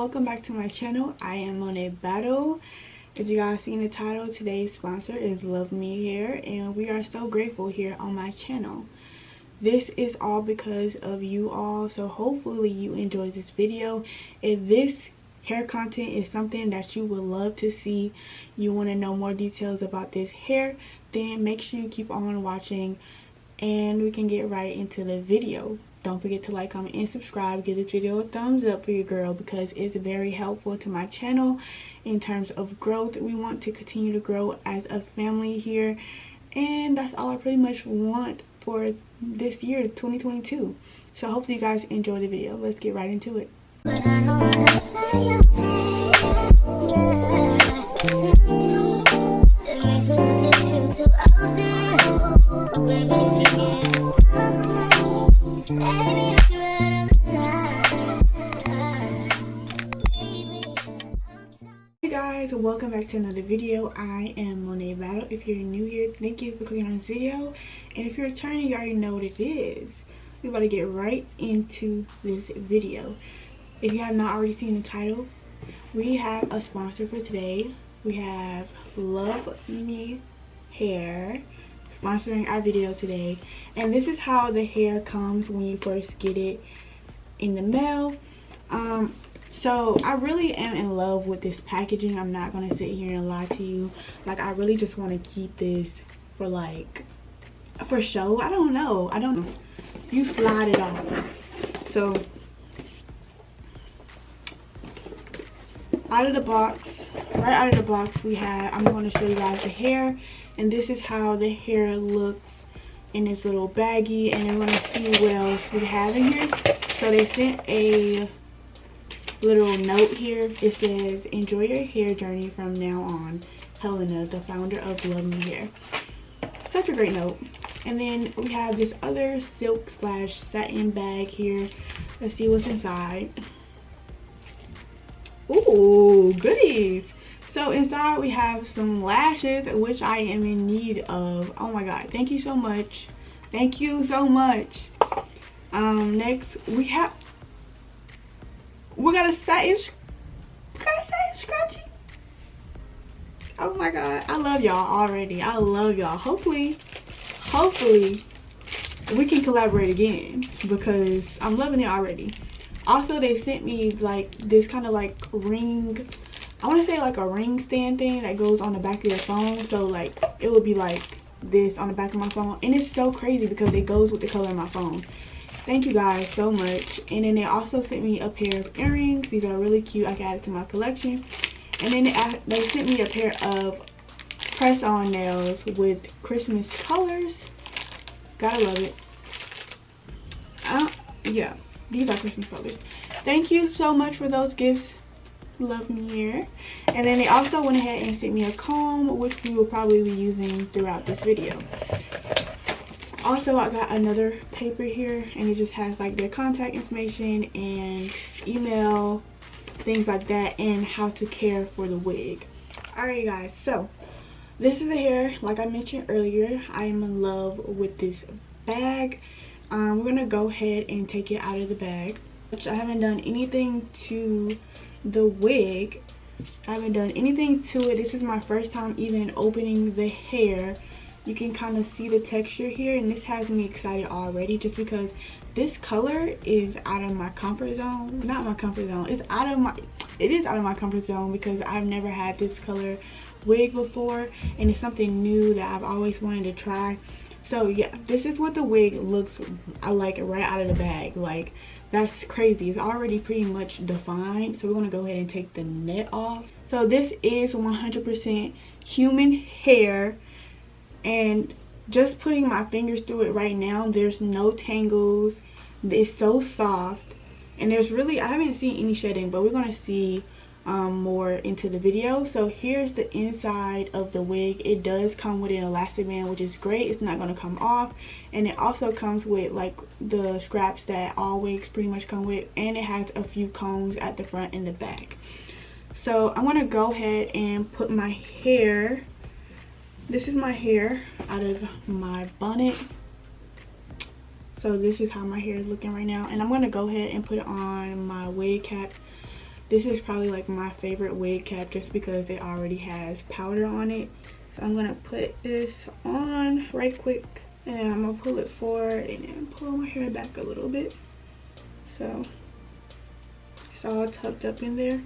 welcome back to my channel. I am on a battle. If you guys seen the title, today's sponsor is LUVME hair, and we are so grateful here on my channel. This is all because of you all, so hopefully you enjoyed this video. If this hair content is something that you would love to see, you want to know more details about this hair, then make sure you keep on watching and we can get right into the video. Don't forget to like, comment, and subscribe. Give this video a thumbs up for your girl because it's very helpful to my channel in terms of growth. We want to continue to grow as a family here, and that's all I pretty much want for this year, 2022. So hopefully you guys enjoy the video. Let's get right into it. But I don't wanna play your that makes me look at you too out there. Baby, something. Hey guys, welcome back to another video. I am Monet Battle. If you're new here, thank you for clicking on this video, and if you're returning, you already know what it is. We're about to get right into this video. If you have not already seen the title, we have a sponsor for today. We have LUVME hair sponsoring our video today, and this is how the hair comes when you first get it in the mail. So I really am in love with this packaging. I'm not gonna sit here and lie to you. Like, I really just want to keep this for show. I don't know. You slide it off. So out of the box, right out of the box, we have, I'm going to show you guys the hair, and this is how the hair looks in this little baggie, and I'm going to see what else we have in here. So they sent a little note here. It says, enjoy your hair journey from now on, Helena, the founder of LUVME hair. Such a great note. And then we have this other silk / satin bag here. Let's see what's inside. Ooh, goodies. So inside we have some lashes, which I am in need of. Oh my god, thank you so much. Thank you so much. Next we got a satin scratchy. Oh my god, I love y'all already. I love y'all. Hopefully we can collaborate again because I'm loving it already. Also, they sent me like this kind of like ring, I want to say like a ring stand thing that goes on the back of your phone. So like it would be like this on the back of my phone, and it's so crazy because it goes with the color of my phone. Thank you guys so much. And then they also sent me a pair of earrings. These are really cute. I can add it to my collection. And then they sent me a pair of press-on nails with Christmas colors. Gotta love it. Yeah, these are Christmas colors. Thank you so much for those gifts, LUVME hair. And then they also went ahead and sent me a comb, which we will probably be using throughout this video. Also, I got another paper here, and it just has like their contact information and email, things like that, and how to care for the wig. Alright guys, so this is the hair. Like I mentioned earlier, I am in love with this bag. We're gonna go ahead and take it out of the bag. Which I haven't done anything to the wig. I haven't done anything to it. This is my first time even opening the hair. You can kind of see the texture here, and this has me excited already just because this color is out of my comfort zone. Not my comfort zone. It is out of my comfort zone because I've never had this color wig before, and it's something new that I've always wanted to try. So yeah, this is what the wig looks like right out of the bag. Like, that's crazy. It's already pretty much defined. So we're gonna go ahead and take the net off. So this is 100% human hair, and just putting my fingers through it right now, there's no tangles. It's so soft, and there's really, I haven't seen any shedding, but we're gonna see more into the video. So here's the inside of the wig. It does come with an elastic band, which is great. It's not going to come off, and it also comes with like the scraps that all wigs pretty much come with, and it has a few combs at the front and the back. So I'm going to go ahead and put my hair, this is my hair out of my bonnet. So this is how my hair is looking right now, and I'm going to go ahead and put it on my wig cap This is probably like my favorite wig cap just because it already has powder on it. So I'm gonna put this on right quick, and then I'm gonna pull it forward and then pull my hair back a little bit. So it's all tucked up in there.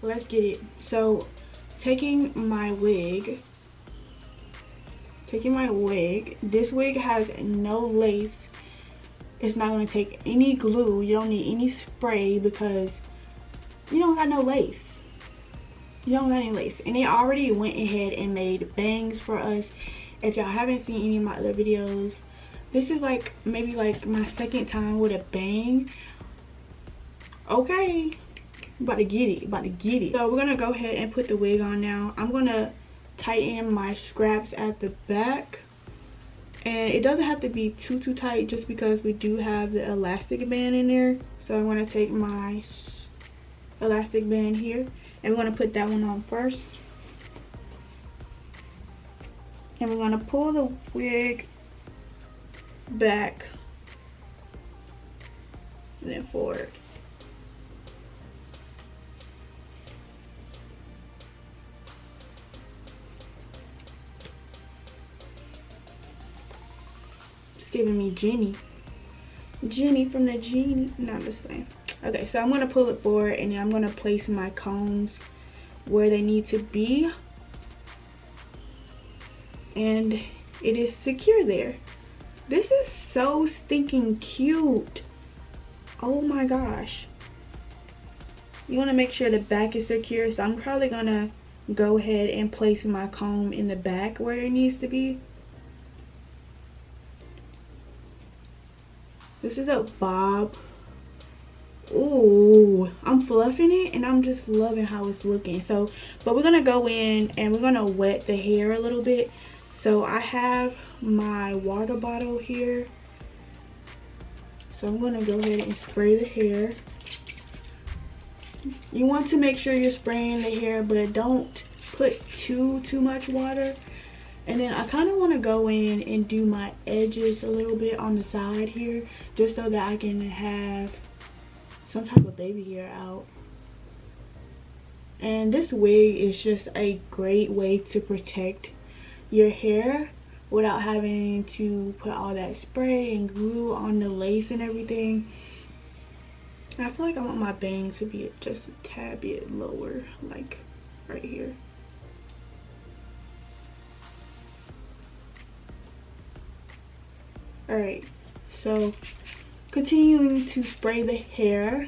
Let's get it. So taking my wig, this wig has no lace. It's not going to take any glue. You don't need any spray because you don't got no lace. You don't got any lace. And they already went ahead and made bangs for us. If y'all haven't seen any of my other videos, this is like maybe like my second time with a bang. Okay, about to get it. So we're gonna go ahead and put the wig on now. I'm gonna tighten my scraps at the back, and it doesn't have to be too tight just because we do have the elastic band in there. So I'm gonna take my elastic band here, and we're gonna put that one on first, and we're gonna pull the wig back and then forward. Giving me Jenny from the Genie. No, I'm just playing. Okay, so I'm going to pull it forward, and then I'm going to place my combs where they need to be, and it is secure there. This is so stinking cute. Oh my gosh. You want to make sure the back is secure, so I'm probably going to go ahead and place my comb in the back where it needs to be. This is a bob. Ooh, I'm fluffing it and I'm just loving how it's looking. So, but we're gonna go in and we're gonna wet the hair a little bit. So I have my water bottle here. So I'm gonna go ahead and spray the hair. You want to make sure you're spraying the hair, but don't put too much water. And then I kind of want to go in and do my edges a little bit on the side here, just so that I can have some type of baby hair out. And this wig is just a great way to protect your hair without having to put all that spray and glue on the lace and everything. And I feel like I want my bangs to be just a tad bit lower, like right here. Alright, so continuing to spray the hair.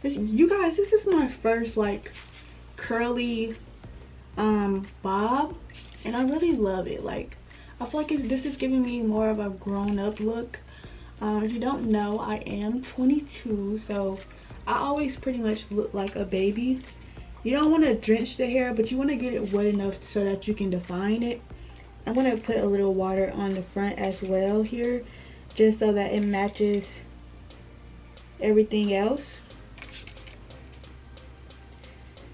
You guys, this is my first like curly bob, and I really love it. Like, I feel like this is giving me more of a grown-up look. If you don't know, I am 22, so I always pretty much look like a baby. You don't want to drench the hair, but you want to get it wet enough so that you can define it. I'm going to put a little water on the front as well here, just so that it matches everything else.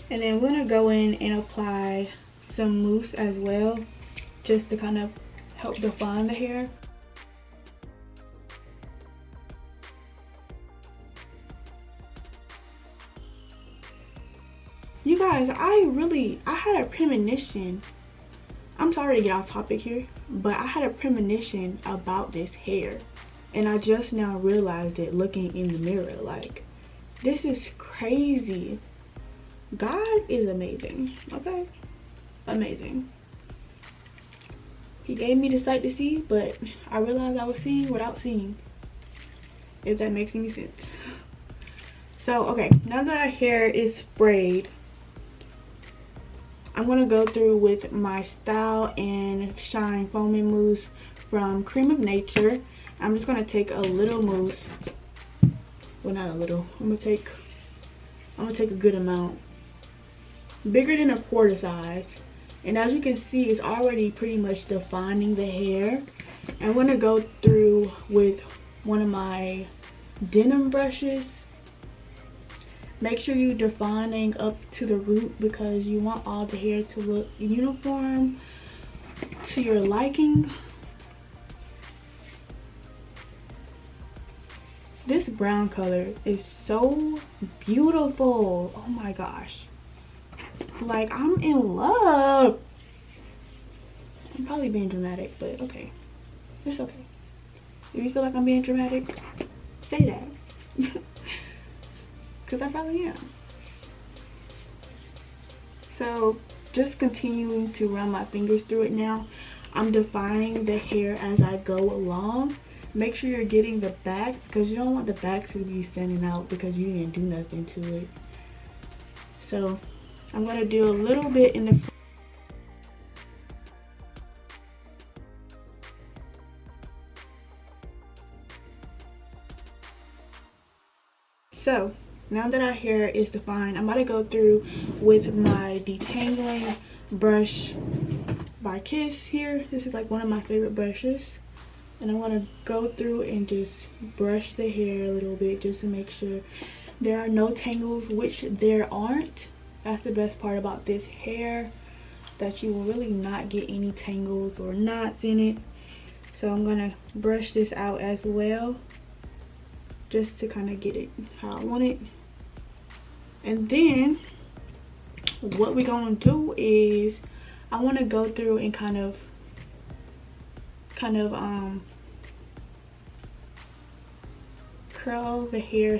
And then we're going to go in and apply some mousse as well, just to kind of help define the hair. You guys, I had a premonition. I'm sorry to get off topic here, but I had a premonition about this hair, and I just now realized it looking in the mirror. Like, this is crazy. God is amazing, okay? Amazing. He gave me the sight to see, but I realized I was seeing without seeing, if that makes any sense. So, okay, now that our hair is sprayed, I'm going to go through with my Style and Shine Foaming Mousse from Cream of Nature. I'm just going to take a little mousse. Well, not a little. I'm going to take a good amount. Bigger than a quarter size. And as you can see, it's already pretty much defining the hair. I'm going to go through with one of my denim brushes. Make sure you're defining up to the root because you want all the hair to look uniform to your liking. This brown color is so beautiful. Oh my gosh, like I'm in love. I'm probably being dramatic, but okay, it's okay. If you feel like I'm being dramatic, say that. Because I probably am. So just continuing to run my fingers through it now. I'm defining the hair as I go along. Make sure you're getting the back, because you don't want the back to be standing out because you didn't do nothing to it. So I'm going to do a little bit in the front. So now that our hair is defined, I'm about to go through with my detangling brush by Kiss here. This is like one of my favorite brushes. And I want to go through and just brush the hair a little bit just to make sure there are no tangles, which there aren't. That's the best part about this hair, that you will really not get any tangles or knots in it. So I'm going to brush this out as well, just to kind of get it how I want it. And then what we're going to do is I want to go through and kind of curl the hair,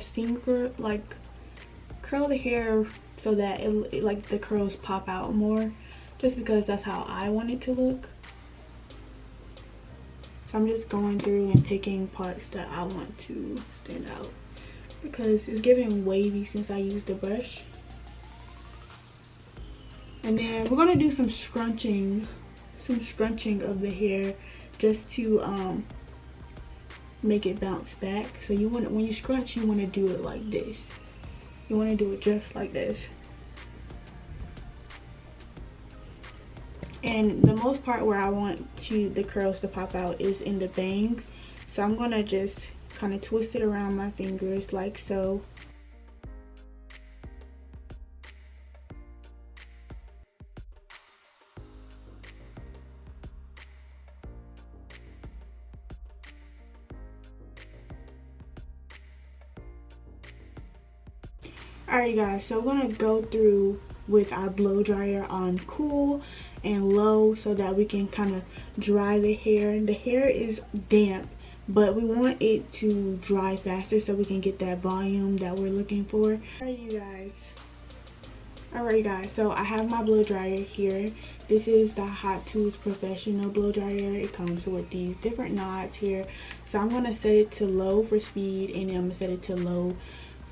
curl the hair so that it like the curls pop out more, just because that's how I want it to look. So I'm just going through and picking parts that I want to stand out, because it's giving wavy since I used the brush. And then we're gonna do some scrunching of the hair, just to make it bounce back. So you want, when you scrunch, you want to do it like this. You want to do it just like this. And the most part where I want the curls to pop out is in the bangs. So I'm gonna just kind of twist it around my fingers like so. Alright guys, so we're gonna go through with our blow dryer on cool and low so that we can kind of dry the hair. The hair is damp, but we want it to dry faster so we can get that volume that we're looking for. Alright guys, so I have my blow dryer here. This is the Hot Tools Professional blow dryer. It comes with these different knobs here. So I'm gonna set it to low for speed, and then I'm gonna set it to low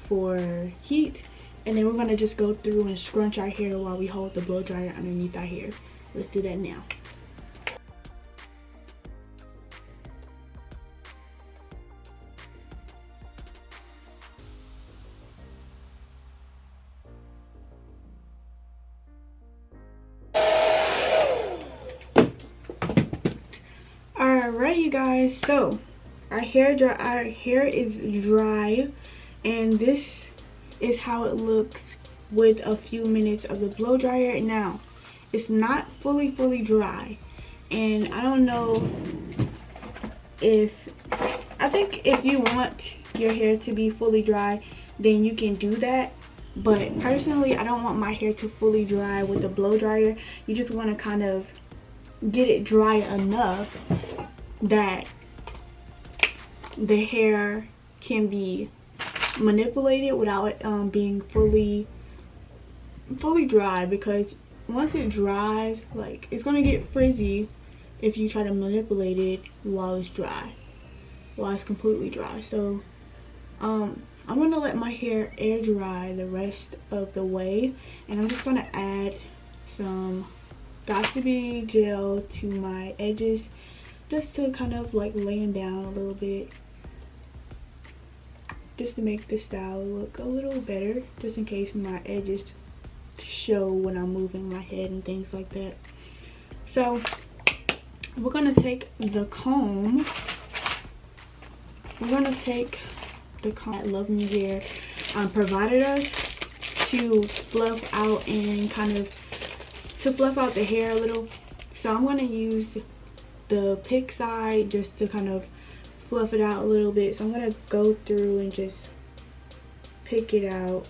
for heat. And then we're gonna just go through and scrunch our hair while we hold the blow dryer underneath our hair. Let's do that now. Alright you guys, so our hair is dry, and this is how it looks with a few minutes of the blow dryer. Now it's not fully dry, and I don't know I think if you want your hair to be fully dry, then you can do that. But personally, I don't want my hair to fully dry with the blow dryer. You just want to kind of get it dry enough that the hair can be manipulated without it being fully dry, because once it dries, like, it's gonna get frizzy if you try to manipulate it while it's completely dry. So I'm gonna let my hair air dry the rest of the way, and I'm just gonna add some Got2b gel to my edges, just to kind of like lay them down a little bit, just to make the style look a little better, just in case my edges show when I'm moving my head and things like that. So we're gonna take the comb. We're gonna take the comb that LUVME here provided us to fluff out and fluff out the hair a little. So I'm gonna use the pick side just to kind of fluff it out a little bit. So I'm gonna go through and just pick it out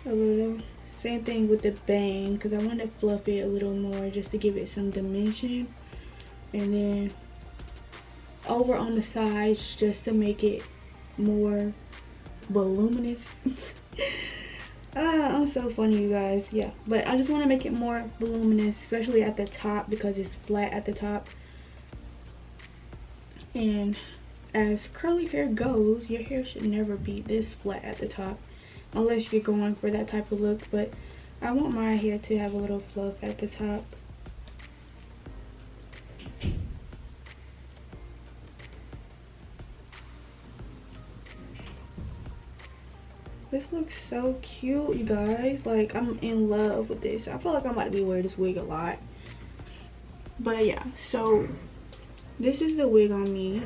a little. Same thing with the bang, because I want to fluff it a little more just to give it some dimension. And then over on the sides just to make it more voluminous. I'm so funny, you guys. Yeah, but I just want to make it more voluminous, especially at the top because it's flat at the top. And as curly hair goes, your hair should never be this flat at the top unless you're going for that type of look. But I want my hair to have a little fluff at the top. This looks so cute, you guys. Like, I'm in love with this. I feel like I'm about to be wearing this wig a lot. But yeah, so this is the wig on me.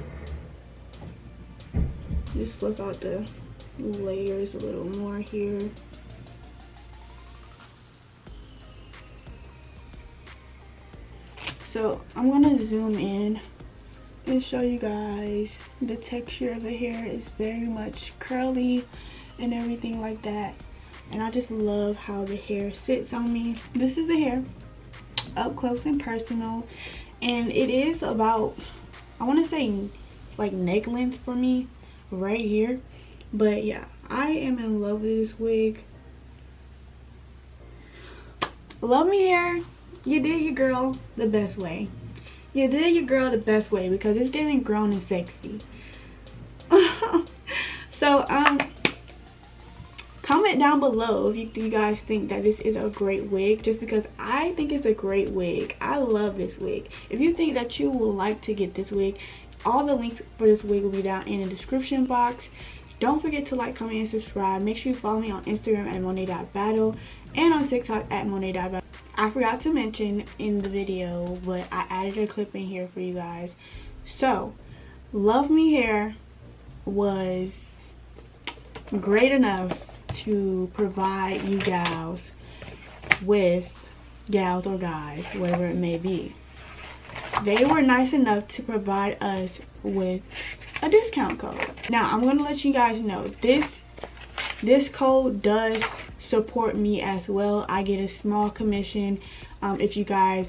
Just flip out the layers a little more here. So I'm gonna zoom in and show you guys the texture of the hair. Is very much curly and everything like that, and I just love how the hair sits on me. This is the hair up close and personal, and it is about, I want to say like neck length for me right here. But yeah, I am in love with this wig. Love me hair, you did your girl the best way. You did your girl the best way because it's getting grown and sexy. So comment down below if you guys think that this is a great wig, just because I think it's a great wig. I love this wig. If you think that you would like to get this wig, all the links for this wig will be down in the description box. Don't forget to like, comment, and subscribe. Make sure you follow me on Instagram at monet.battle and on TikTok at monet.battle. I forgot to mention in the video, but I added a clip in here for you guys. So, Love Me Hair was great enough to provide you gals with, gals or guys, whatever it may be. They were nice enough to provide us with a discount code. Now, I'm going to let you guys know, this code does support me as well. I get a small commission if you guys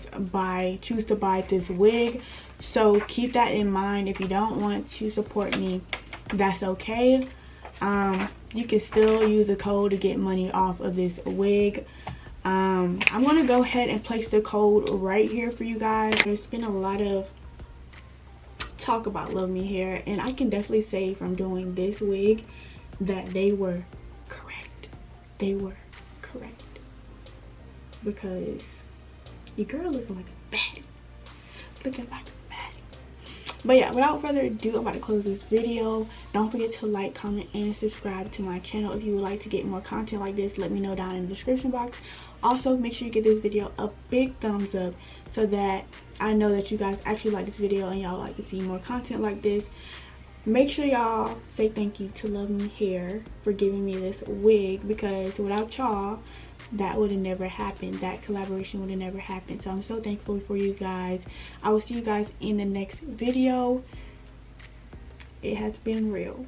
choose to buy this wig. So keep that in mind. If you don't want to support me, that's okay. You can still use the code to get money off of this wig. I'm going to go ahead and place the code right here for you guys. There's been a lot of talk about Love Me Hair, and I can definitely say from doing this wig that they were correct. They were correct. Because your girl looking like a baddie. Looking like a baddie. But yeah, without further ado, I'm about to close this video. Don't forget to like, comment, and subscribe to my channel. If you would like to get more content like this, let me know down in the description box. Also, make sure you give this video a big thumbs up so that I know that you guys actually like this video and y'all like to see more content like this. Make sure y'all say thank you to Love Me Hair for giving me this wig, because without y'all, that would have never happened. That collaboration would have never happened. So I'm so thankful for you guys. I will see you guys in the next video. It has been real.